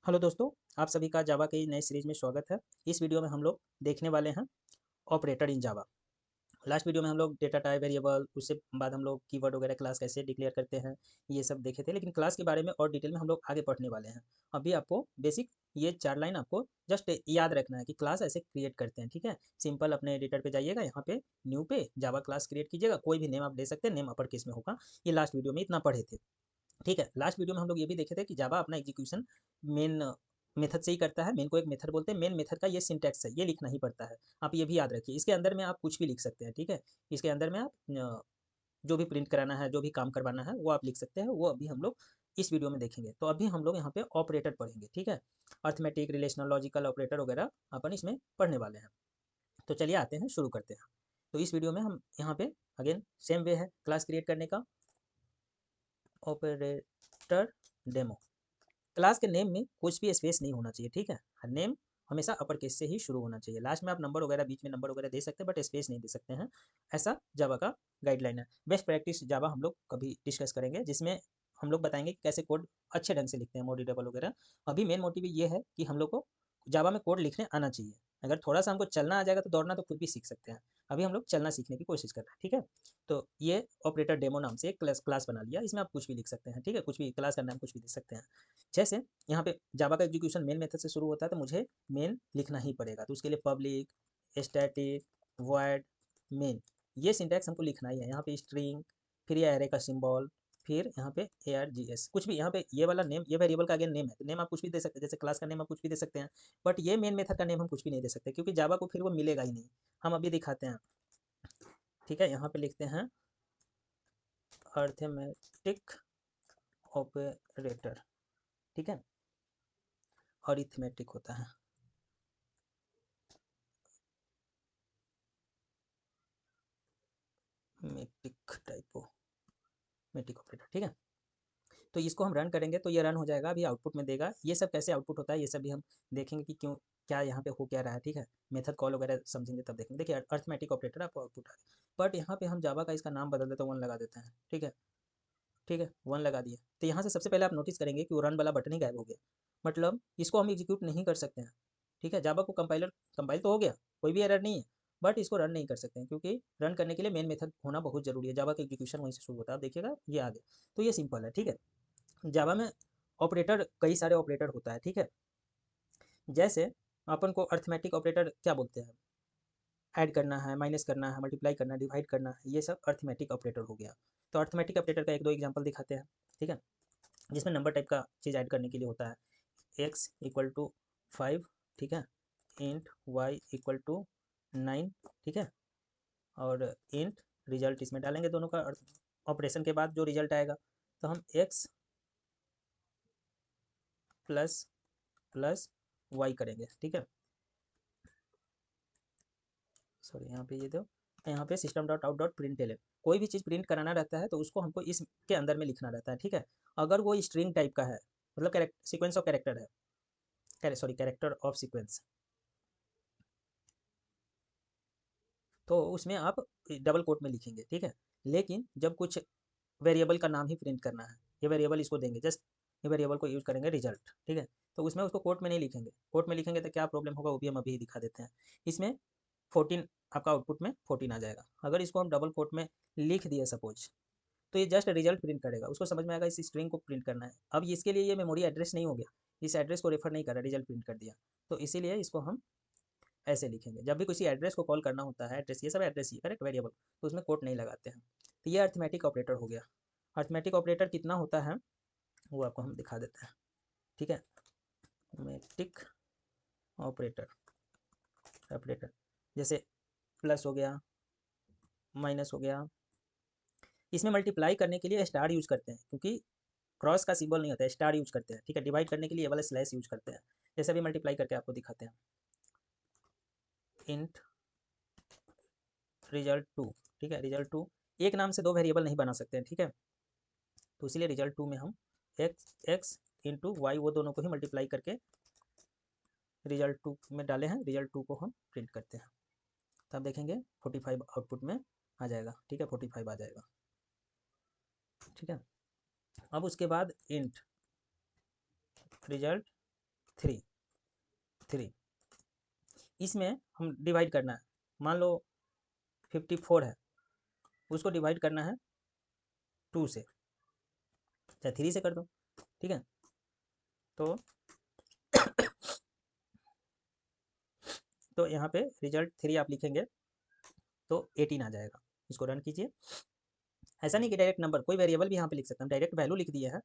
Hello दोस्तों, आप सभी का जावा की नई सीरीज में स्वागत है। इस वीडियो में हम लोग देखने वाले हैं ऑपरेटर इन जावा। लास्ट वीडियो में हम लोग डेटा टाइप वेरिएबल, उससे बाद हम लोग कीवर्ड वगैरह क्लास कैसे डिक्लेयर करते हैं, ये सब देखे थे। लेकिन क्लास के बारे में और डिटेल में हम लोग आगे पढ़ने वाले हैं। अभी आपको बेसिक ये 4 लाइन आपको जस्ट याद रखना है कि क्लास ऐसे क्रिएट करते हैं, ठीक है। सिंपल अपने एडिटर पे जाइएगा, यहाँ पे न्यू पे जावा क्लास क्रिएट कीजिएगा। कोई भी नेम आप दे सकते हैं, नेम अपर केस में होगा। ये लास्ट वीडियो में इतना पढ़े थे, ठीक है। लास्ट वीडियो में हम लोग ये भी देखे थे कि जावा अपना एग्जीक्यूशन मेन मेथड से ही करता है। मेन को एक मेथड बोलते हैं। मेन मेथड का ये सिंटैक्स है, ये लिखना ही पड़ता है। आप ये भी याद रखिए। इसके अंदर में आप कुछ भी लिख सकते हैं, ठीक है। इसके अंदर में आप जो भी प्रिंट कराना है, जो भी काम करवाना है, वो आप लिख सकते हैं। वो अभी हम लोग इस वीडियो में देखेंगे। तो अभी हम लोग यहाँ पे ऑपरेटर पढ़ेंगे, ठीक है। अर्थमेटिक, रिलेशनल, लॉजिकल ऑपरेटर वगैरह अपन इसमें पढ़ने वाले हैं। तो चलिए आते हैं, शुरू करते हैं। तो इस वीडियो में हम यहाँ पे अगेन सेम वे है क्लास क्रिएट करने का। Operator demo. क्लास के नेम में कुछ भी स्पेस नहीं होना चाहिए, ठीक है। नेम हमेशा अपर केस से ही शुरू होना चाहिए। लास्ट में आप नंबर वगैरह, बीच में नंबर वगैरह दे सकते हैं, बट स्पेस नहीं दे सकते हैं। ऐसा जावा का गाइडलाइन है। बेस्ट प्रैक्टिस जावा हम लोग कभी डिस्कस करेंगे, जिसमें हम लोग बताएंगे कि कैसे कोड अच्छे ढंग से लिखते हैं, मॉडिटेबल वगैरह। अभी मेन मोटिव ये है कि हम लोग को जावा में कोड लिखने आना चाहिए। अगर थोड़ा सा हमको चलना आ जाएगा तो दौड़ना तो खुद भी सीख सकते हैं। अभी हम लोग चलना सीखने की कोशिश कर रहे हैं, ठीक है। तो ये ऑपरेटर डेमो नाम से एक क्लास बना लिया। इसमें आप कुछ भी लिख सकते हैं, ठीक है। कुछ भी क्लास का नाम कुछ भी दे सकते हैं। जैसे यहाँ पे जावा का एग्जीक्यूशन मेन मेथड से शुरू होता है, तो मुझे मेन लिखना ही पड़ेगा। तो उसके लिए पब्लिक स्टैटिक वॉइड मेन, ये सिंटैक्स हमको लिखना ही है। यहाँ पे स्ट्रिंग, फिर ये एरे का सिंबल, फिर यहाँ पे ARGS, कुछ भी यहाँ पे ये वाला नेम, ये वेरिएबल का अगेन नेम है। तो नेम आप कुछ भी दे सकते हैं, जैसे क्लास का नेम आप कुछ भी दे सकते हैं। बट ये मेन मेथड का नेम हम कुछ भी नहीं दे सकते, क्योंकि जावा को फिर वो मिलेगा ही नहीं। हम अभी दिखाते हैं, ठीक है। यहाँ पे लिखते हैं अर्थमेटिक ऑपरेटर, ठीक है। अरिथमेटिक होता है, मेटिक टाइपो, मेटिक ऑपरेटर, ठीक है। तो इसको हम रन करेंगे तो ये रन हो जाएगा। अभी आउटपुट में देगा। ये सब कैसे आउटपुट होता है, ये सब भी हम देखेंगे कि क्यों, क्या यहाँ पे हो क्या रहा है, ठीक है। मेथड कॉल वगैरह समझेंगे तब देखेंगे। देखिए अर्थमेटिक ऑपरेटर आपको आउटपुट आ गया, बट यहाँ पे हम जावा का इसका नाम बदल देते हैं, 1 लगा देते हैं, ठीक है। ठीक है, 1 लगा दिए। तो यहाँ से सबसे पहले आप नोटिस करेंगे कि वो रन वाला बटन ही गायब हो गया। मतलब इसको हम एग्जीक्यूट नहीं कर सकते हैं, ठीक है। जावा को कंपाइल तो हो गया, कोई भी एरर नहीं है, बट इसको रन नहीं कर सकते हैं, क्योंकि रन करने के लिए मेन मेथड होना बहुत जरूरी है। जावा का एग्जीक्यूशन वहीं से शुरू होता है। आप देखिएगा ये आ गया। तो ये सिंपल है, ठीक है। जावा में ऑपरेटर, कई सारे ऑपरेटर होता है, ठीक है। जैसे अपन को अर्थमेटिक ऑपरेटर क्या बोलते हैं, ऐड करना है, माइनस करना है, मल्टीप्लाई करना है, डिवाइड करना है, ये सब अर्थमेटिक ऑपरेटर हो गया। तो अर्थमेटिक ऑपरेटर का एक दो एग्जांपल दिखाते हैं, ठीक है। जिसमें नंबर टाइप का चीज़ ऐड करने के लिए होता है। x इक्वल टू 5, ठीक है। इंट y इक्वल टू 9, ठीक है। और इंट रिजल्ट इसमें डालेंगे दोनों का। ऑपरेशन के बाद जो रिजल्ट आएगा, तो हम x प्लस प्लस वाई करेंगे, ठीक है। सॉरी, यहाँ पे ये दो, यहाँ पे system dot out dot print L, कोई भी चीज़ प्रिंट कराना रहता है तो उसको हमको इसके अंदर में लिखना रहता है, ठीक है। अगर वो स्ट्रिंग टाइप का है, मतलब सीक्वेंस ऑफ कैरेक्टर है, सॉरी कैरेक्टर ऑफ सीक्वेंस, तो उसमें आप डबल कोट में लिखेंगे, ठीक है। लेकिन जब कुछ वेरिएबल का नाम ही प्रिंट करना है, ये वेरिएबल इसको देंगे, जस्ट ये वेरिएबल को यूज करेंगे रिजल्ट, ठीक है। तो उसमें उसको कोट में नहीं लिखेंगे। कोट में लिखेंगे तो क्या प्रॉब्लम होगा, वो भी हम अभी दिखा देते हैं। इसमें 14 आपका आउटपुट में 14 आ जाएगा। अगर इसको हम डबल कोट में लिख दिए सपोज, तो ये जस्ट रिजल्ट प्रिंट करेगा। उसको समझ में आएगा इस स्ट्रिंग को प्रिंट करना है। अब इसके लिए ये मेमोरी एड्रेस नहीं हो गया, इस एड्रेस को रेफर नहीं कर रहा, रिजल्ट प्रिंट कर दिया। तो इसीलिए इसको हम ऐसे लिखेंगे। जब भी किसी एड्रेस को कॉल करना होता है, एड्रेस ये सब एड्रेस ही करेक्ट वेरिएबल, तो उसमें कोट नहीं लगाते हैं। तो ये अर्थमेटिक ऑपरेटर हो गया। अर्थमेटिक ऑपरेटर कितना होता है वो आपको हम दिखा देते हैं, ठीक है। मेटिक ऑपरेटर, ऑपरेटर जैसे प्लस हो गया, माइनस हो गया। इसमें मल्टीप्लाई करने के लिए स्टार यूज करते हैं, क्योंकि क्रॉस का सिंबल नहीं होता है, स्टार यूज करते हैं, ठीक है। डिवाइड करने के लिए ये वाला स्लैश यूज करते हैं। जैसे अभी मल्टीप्लाई करके आपको दिखाते हैं, इंट रिजल्ट टू, ठीक है। रिजल्ट टू, एक नाम से दो वेरिएबल नहीं बना सकते हैं, ठीक है। तो इसीलिए रिजल्ट टू में हम एक्स इंटू वाई, वो दोनों को ही मल्टीप्लाई करके रिजल्ट टू में डाले हैं। रिजल्ट टू को हम प्रिंट करते हैं, तब देखेंगे 45 आउटपुट में आ जाएगा, ठीक है। 45 आ जाएगा, ठीक है। अब उसके बाद इंट रिजल्ट 3 3 इसमें हम डिवाइड करना है, मान लो 54 है, उसको डिवाइड करना है 2 से, चाहे 3 से कर दो, ठीक है। तो यहाँ पे रिजल्ट 3 आप लिखेंगे तो 18 आ जाएगा। इसको रन कीजिए। ऐसा नहीं कि डायरेक्ट नंबर, कोई वेरिएबल भी यहाँ पे लिख सकते हैं, डायरेक्ट वैल्यू लिख दिया है,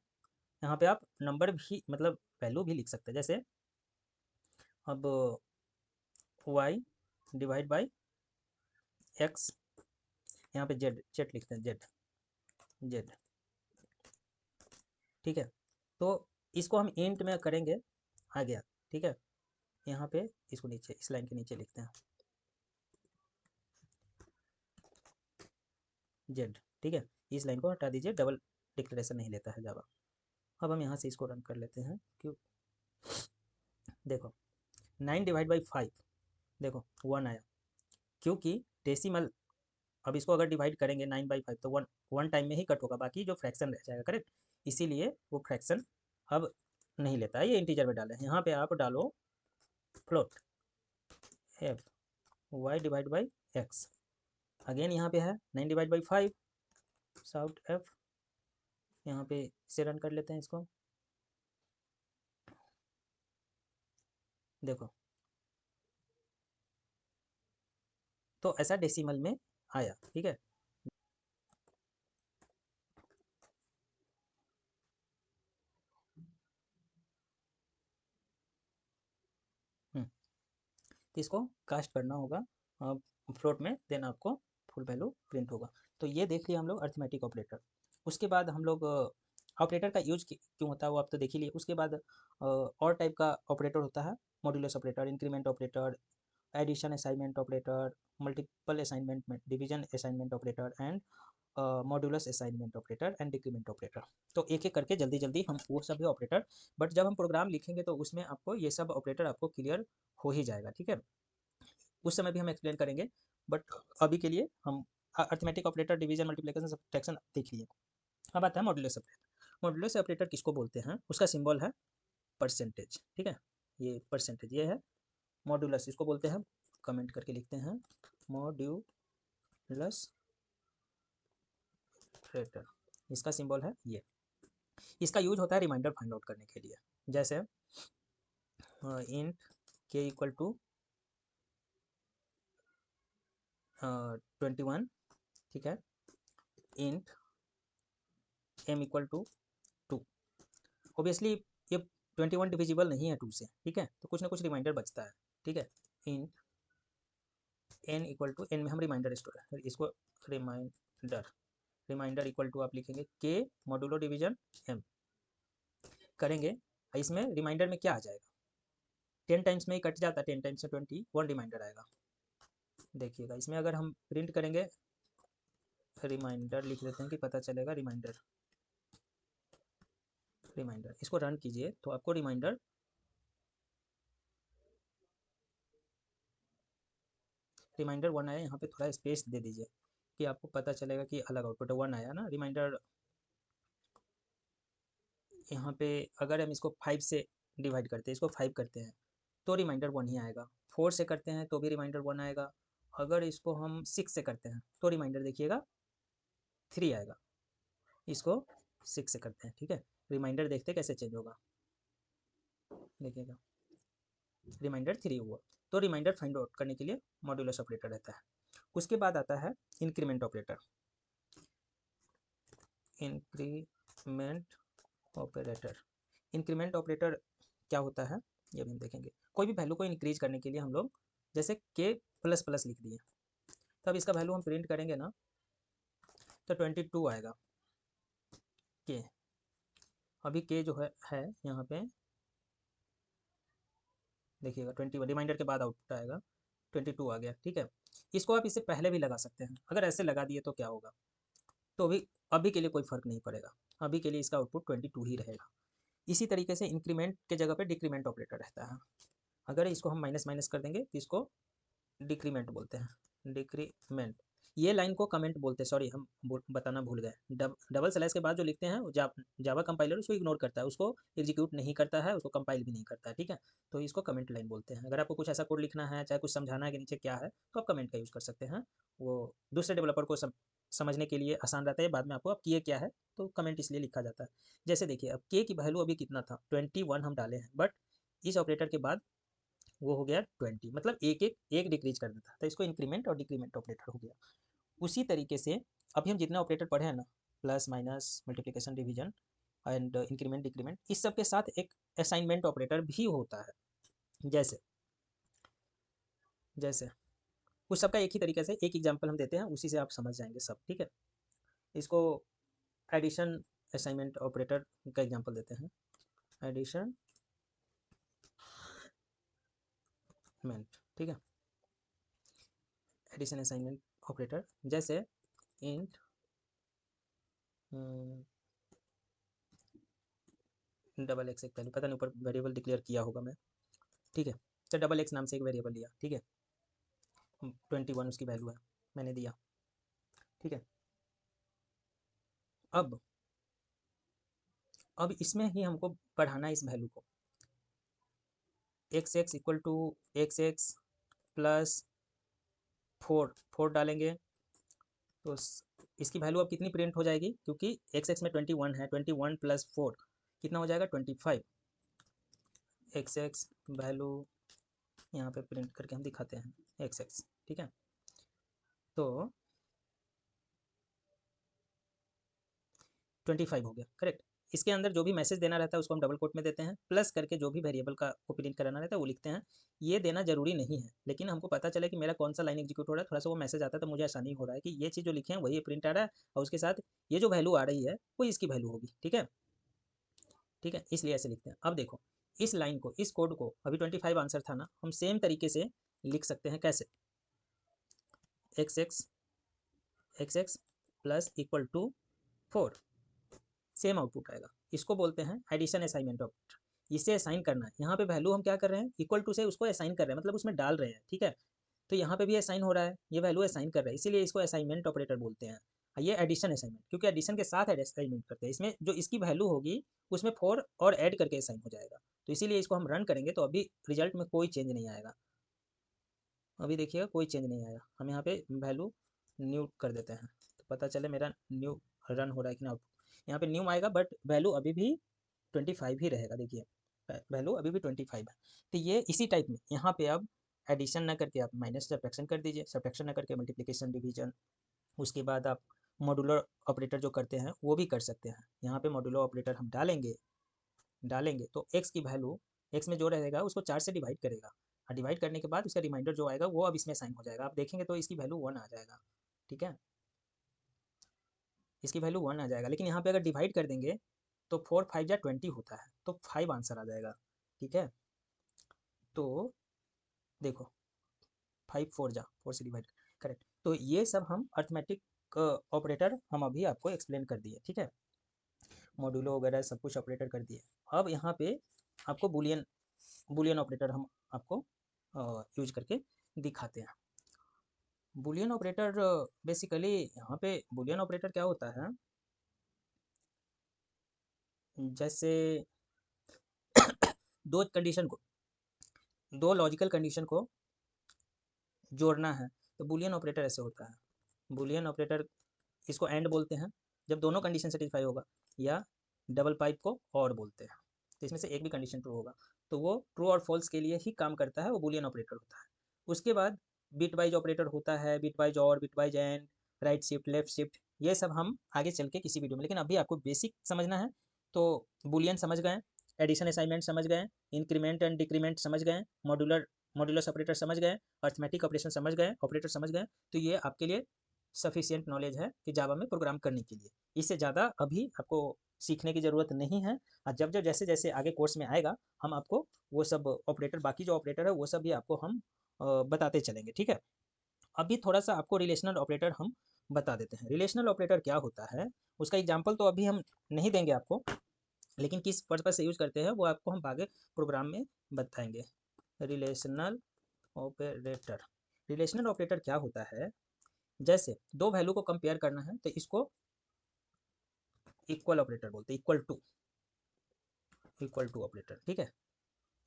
यहाँ पे आप नंबर भी मतलब वैल्यू भी लिख सकते हैं। जैसे अब y डिवाइड बाई x, यहाँ पे z लिखते हैं, z, ठीक है। तो इसको हम इंट में करेंगे, आ गया, ठीक है। यहाँ पे इसको नीचे, इस लाइन के नीचे लिखते हैं z, ठीक है। इस लाइन को हटा दीजिए, डबल डिक्लेरेशन नहीं लेता है जावा। अब हम यहाँ से इसको रन कर लेते हैं। क्यों, देखो 9 डिवाइड बाई 5, देखो 1 आया, क्योंकि डेसिमल, अब इसको अगर डिवाइड करेंगे 9/5 तो वन टाइम में ही कट होगा, बाकी जो फ्रैक्शन रह जाएगा, करेक्ट। इसीलिए वो फ्रैक्शन अब नहीं लेता है, ये इंटीजर में डाले। यहाँ पे आप डालो float f y divide by x, again यहाँ पे है 9 डिवाइड बाई 5, साउट f, यहाँ पे से रन कर लेते हैं इसको। देखो तो ऐसा डेसिमल में आया, ठीक है। इसको कास्ट करना होगा फ्लोट में, देन आपको फुल वैल्यू प्रिंट होगा। तो ये देख लिया हम लोग अर्थमेटिक ऑपरेटर। उसके बाद हम लोग ऑपरेटर का यूज क्यों होता है वो आप तो देख ही लिए। उसके बाद और टाइप का ऑपरेटर होता है, modulus operator, increment operator, addition assignment operator, multiple assignment, division assignment operator and modulus assignment operator and decrement operator. तो एक एक करके जल्दी जल्दी हम वो सभी ऑपरेटर, बट जब हम प्रोग्राम लिखेंगे तो उसमें आपको ये सब ऑपरेटर आपको क्लियर हो ही जाएगा, ठीक है। उस समय भी हम एक्सप्लेन करेंगे, बट अभी के लिए हम arithmetic operator, division, multiplication, subtraction देख लिए। अब आता है मॉड्यूलस ऑपरेटर। मॉड्यूलस ऑपरेटर किसको बोलते हैं, उसका सिंबल है परसेंटेज, ठीक है। ये परसेंटेज ये है मॉड्यूलस, इसको बोलते हैं, कमेंट करके लिखते हैं मॉड्यूलस ऑपरेटर, इसका सिंबल है ये। इसका यूज होता है रिमाइंडर फाइंड आउट करने के लिए। जैसे इंट के इक्वल टू 21, ठीक है, int m equal to 2। Obviously ये 21 डिविजिबल नहीं है 2 से, ठीक है, तो कुछ ना कुछ रिमाइंडर बचता है, ठीक है। Int n equal to, n में हम रिमाइंडर स्टोर है, इसको रिमाइंडर इक्वल टू आप लिखेंगे k मॉडुलो डिवीजन m करेंगे। इसमें रिमाइंडर में क्या आ जाएगा, 10 टाइम्स में ही कट जाता है, 10 टाइम्स से 21 रिमाइंडर आएगा। देखिएगा इसमें अगर हम प्रिंट करेंगे, रिमाइंडर लिख देते हैं कि पता चलेगा रिमाइंडर, इसको रन कीजिए तो आपको रिमाइंडर वन आया। यहाँ पे थोड़ा स्पेस दे दीजिए कि आपको पता चलेगा कि अलग आउटपुट 1 आया ना रिमाइंडर। यहाँ पे अगर हम इसको 5 से डिवाइड करते हैं, इसको 5 करते हैं तो रिमाइंडर 1 ही आएगा। 4 से करते हैं तो भी रिमाइंडर 1 आएगा। अगर इसको हम 6 से करते हैं तो रिमाइंडर देखिएगा 3 आएगा। इसको 6 से करते हैं, ठीक है, रिमाइंडर देखते कैसे चेंज होगा, देखिएगा रिमाइंडर 3 हुआ। तो रिमाइंडर फाइंड आउट करने के लिए मॉड्यूलस ऑपरेटर रहता है। उसके बाद आता है इंक्रीमेंट ऑपरेटर। इंक्रीमेंट ऑपरेटर क्या होता है ये भी हम देखेंगे। कोई भी वैल्यू को इंक्रीज करने के लिए हम लोग जैसे के प्लस प्लस लिख दिए, तब इसका वैल्यू हम प्रिंट करेंगे ना तो 22 आएगा के। अभी के जो है यहाँ पे देखिएगा 21 रिमाइंडर के बाद आउटपुट आएगा, 22 आ गया, ठीक है। इसको आप इससे पहले भी लगा सकते हैं, अगर ऐसे लगा दिए तो क्या होगा, तो अभी के लिए कोई फ़र्क नहीं पड़ेगा, अभी के लिए इसका आउटपुट 22 ही रहेगा। इसी तरीके से इंक्रीमेंट के जगह पे डिक्रीमेंट ऑपरेटर रहता है। अगर इसको हम माइनस माइनस कर देंगे तो इसको डिक्रीमेंट बोलते हैं, डिक्रीमेंट। ये लाइन को कमेंट बोलते हैं, सॉरी हम बताना भूल गए। डबल स्लैश के बाद जो लिखते हैं जावा कंपाइलर उसको इग्नोर करता है, उसको एग्जीक्यूट नहीं करता है, उसको कंपाइल भी नहीं करता है, ठीक है। तो इसको कमेंट लाइन बोलते हैं। अगर आपको कुछ ऐसा कोड लिखना है, चाहे कुछ समझाना है कि नीचे क्या है, तो आप कमेंट का यूज़ कर सकते हैं। वो दूसरे डेवलपर को समझने के लिए आसान रहता है। बाद में आपको अब किए क्या है तो कमेंट इसलिए लिखा जाता है। जैसे देखिए अब के की वैल्यू अभी कितना था 21 हम डाले हैं, बट इस ऑपरेटर के बाद वो हो गया 20, मतलब एक डिक्रीज कर देता है, तो इसको इंक्रीमेंट और डिक्रीमेंट ऑपरेटर हो गया। उसी तरीके से अभी हम जितने ऑपरेटर पढ़े हैं ना, plus minus multiplication division and increment decrement, इस सब के साथ एक असाइनमेंट ऑपरेटर भी होता है। जैसे जैसे उस सबका एक ही तरीके से एक एग्जांपल हम देते हैं, उसी से आप समझ जाएंगे सब, ठीक है। इसको एडिशन असाइनमेंट ऑपरेटर का एग्जांपल देते हैं। एडिशन मेंट, ठीक है। एडिशन असाइनमेंट ऑपरेटर जैसे इंट डबल एक्स एक वैल्यू, पता नहीं ऊपर वेरिएबल डिक्लेयर किया होगा मैं, ठीक है। तो डबल एक्स नाम से एक वेरिएबल लिया, ठीक है। 21 उसकी वैल्यू है, मैंने दिया, ठीक है। अब इसमें ही हमको बढ़ाना है इस वैल्यू को। X equal to x plus 4 डालेंगे तो इसकी वैल्यू अब कितनी प्रिंट हो जाएगी, क्योंकि एक्स में 21 है, 21 प्लस 4 कितना हो जाएगा 25। एक्स वैल्यू यहाँ पे प्रिंट करके हम दिखाते हैं एक्स, ठीक है। तो 25 हो गया, करेक्ट। इसके अंदर जो भी मैसेज देना रहता है उसको हम डबल कोट में देते हैं, प्लस करके जो भी वेरिएबल का को प्रिंट कराना रहता है वो लिखते हैं। ये देना जरूरी नहीं है, लेकिन हमको पता चले कि मेरा कौन सा लाइन एग्जीक्यूट हो रहा है, थोड़ा सा वो मैसेज आता है तो मुझे आसानी हो रहा है कि ये चीज़ जो लिखे हैं वही प्रिंट आ रहा है, और उसके साथ ये जो वैल्यू आ रही है वो इसकी वैल्यू होगी, ठीक है। ठीक है, इसलिए ऐसे लिखते हैं। अब देखो इस लाइन को, इस कोड को, अभी 25 आंसर था ना, हम सेम तरीके से लिख सकते हैं। कैसे? X plus equal to 4, same output आएगा। इसको बोलते हैं एडिशन असाइनमेंट ऑपरेटर। इसे असाइन करना है, यहाँ पे वैल्यू हम क्या कर रहे हैं, इक्वल टू से उसको असाइन कर रहे हैं, मतलब उसमें डाल रहे हैं, ठीक है। तो यहाँ पे भी असाइन हो रहा है, ये वैल्यू असाइन कर रहे हैं, इसीलिए इसको असाइनमेंट ऑपरेटर बोलते हैं। ये एडिशन असाइनमेंट, क्योंकि एडिशन के साथ असाइनमेंट करते हैं। इसमें जो इसकी वैल्यू होगी उसमें 4 और ऐड करके असाइन हो जाएगा। तो इसीलिए इसको हम रन करेंगे तो अभी रिजल्ट में कोई चेंज नहीं आएगा। अभी देखिएगा कोई चेंज नहीं आया। हम यहाँ पे वैल्यू न्यू कर देते हैं तो पता चले मेरा न्यू रन हो रहा है कि ना। यहाँ पे न्यू आएगा बट वैल्यू अभी भी 25 ही रहेगा। देखिए वैल्यू अभी भी 25 है। तो ये इसी टाइप में यहाँ पे अब एडिशन ना करके आप माइनस सब्ट्रैक्शन कर दीजिए, सब्ट्रैक्शन ना करके मल्टीप्लिकेशन डिवीजन। उसके बाद आप मॉड्यूलर ऑपरेटर जो करते हैं वो भी कर सकते हैं। यहाँ पे मॉड्यूलर ऑपरेटर हम डालेंगे तो एक्स की वैल्यू, एक्स में जो रहेगा उसको 4 से डिवाइड करेगा, और डिवाइड करने के बाद उसका रिमाइंडर जो आएगा वो अब इसमें साइन हो जाएगा। आप देखेंगे तो इसकी वैल्यू 1 आ जाएगा, ठीक है। इसकी वैल्यू 1 आ जाएगा, लेकिन यहाँ पे अगर डिवाइड कर देंगे तो 4 5 जा 20 होता है, तो 5 आंसर आ जाएगा, ठीक है। तो देखो 5 4 जा 4 से डिवाइड, करेक्ट। तो ये सब हम अर्थमेटिक ऑपरेटर हम अभी आपको एक्सप्लेन कर दिए, ठीक है। मॉड्यूलो वगैरह सब कुछ ऑपरेटर कर दिए। अब यहाँ पे आपको बुलियन ऑपरेटर हम आपको यूज करके दिखाते हैं। बुलियन ऑपरेटर बेसिकली यहाँ पे बुलियन ऑपरेटर क्या होता है, जैसे दो कंडीशन को, दो लॉजिकल कंडीशन को जोड़ना है तो बुलियन ऑपरेटर ऐसे होता है। बुलियन ऑपरेटर इसको एंड बोलते हैं जब दोनों कंडीशन सेटिस्फाई होगा, या डबल पाइप को और बोलते हैं। तो इसमें से एक भी कंडीशन ट्रू होगा तो वो ट्रू और फॉल्स के लिए ही काम करता है, वो बुलियन ऑपरेटर होता है। उसके बाद बिट वाइज ऑपरेटर होता है, बिट वाइज और, bit wise and, right shift, left shift, ये सब हम आगे चल के किसी वीडियो में, लेकिन अभी आपको बेसिक समझना है। तो बुलियन समझ गए, एडिशन असाइनमेंट समझ गए, इंक्रीमेंट एंड डिक्रीमेंट समझ गए, मॉड्यूलस ऑपरेटर समझ गए, अर्थमेटिक ऑपरेशन समझ गए, ऑपरेटर समझ गए, तो ये आपके लिए सफिशियंट नॉलेज है कि जावा में प्रोग्राम करने के लिए। इससे ज़्यादा अभी आपको सीखने की ज़रूरत नहीं है। और जब जब जैसे जैसे आगे कोर्स में आएगा हम आपको वो सब ऑपरेटर, बाकी जो ऑपरेटर है वो सब भी आपको हम बताते चलेंगे, ठीक है। अभी थोड़ा सा आपको रिलेशनल ऑपरेटर हम बता देते हैं। रिलेशनल ऑपरेटर क्या होता है, उसका एग्जाम्पल तो अभी हम नहीं देंगे आपको, लेकिन किस पर्पज से यूज करते हैं वो आपको हम आगे प्रोग्राम में बताएंगे। रिलेशनल ऑपरेटर, रिलेशनल ऑपरेटर क्या होता है, जैसे दो वैल्यू को कंपेयर करना है तो इसको इक्वल ऑपरेटर बोलते हैं, इक्वल टू ऑपरेटर, ठीक है,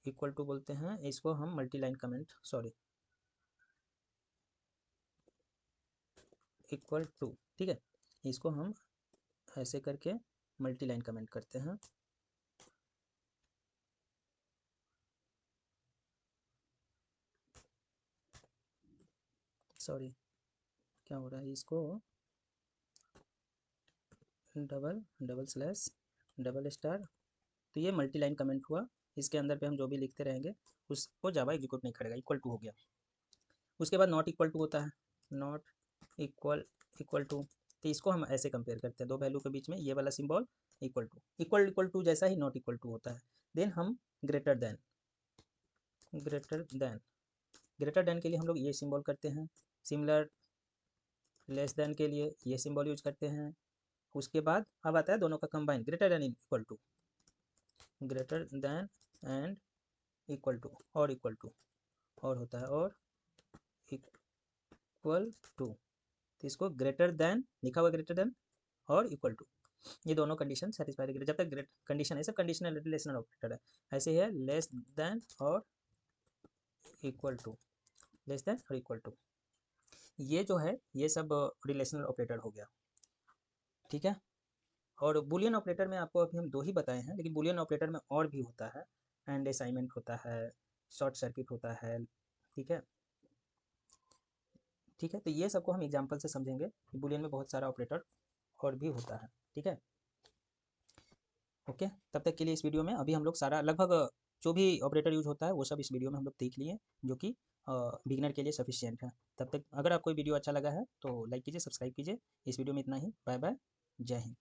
इक्वल टू बोलते हैं इसको हम, multi line comment, sorry, equal to, ठीक है, इसको हम ऐसे करके मल्टी लाइन कमेंट करते हैं। सॉरी, क्या हो रहा है, इसको डबल स्लैश डबल स्टार, तो ये मल्टी लाइन कमेंट हुआ। इसके अंदर पे हम जो भी लिखते रहेंगे उसको जावा एग्जीक्यूट नहीं करेगा, इक्वल टू हो गया। उसके बाद नॉट इक्वल टू होता है, नॉट इक्वल टू, तो इसको हम ऐसे कंपेयर करते हैं, दो वैल्यू के बीच में ये वाला सिंबल इक्वल टू जैसा ही नॉट इक्वल टू होता है। देन हम ग्रेटर देन के लिए हम लोग ये सिंबल करते हैं, सिमिलर लेस देन के लिए ये सिंबल यूज करते हैं। उसके बाद अब आता है दोनों का combine, greater than equal to, greater than and equal to, और इक्वल टू, और होता है और इक्वल टू, तो इसको ग्रेटर देन लिखा हुआ, ग्रेटर देन और इक्वल टू, ये दोनों कंडीशन सेटिस्फाई करें। जब तक ग्रेट कंडीशन है, सब कंडीशनल रिलेशनल ऑपरेटर है, ऐसे ही है लेस देन और इक्वल टू, लेस देन और इक्वल टू, ये जो है ये सब रिलेशनल ऑपरेटर हो गया, ठीक है। और बुलियन ऑपरेटर में आपको अभी हम दो ही बताए हैं, लेकिन बुलियन ऑपरेटर में और भी होता है, एंड असाइनमेंट होता है, शॉर्ट सर्किट होता है, ठीक है, ठीक है। तो ये सबको हम एग्जांपल से समझेंगे कि बुलियन में बहुत सारा ऑपरेटर और भी होता है, ठीक है। ओके, तब तक के लिए इस वीडियो में अभी हम लोग सारा लगभग जो भी ऑपरेटर यूज होता है वो सब इस वीडियो में हम लोग देख लिए, जो कि बिगिनर के लिए सफिशियंट है। तब तक अगर आपको वीडियो अच्छा लगा है तो लाइक कीजिए, सब्सक्राइब कीजिए। इस वीडियो में इतना ही, बाय बाय, जय हिंद।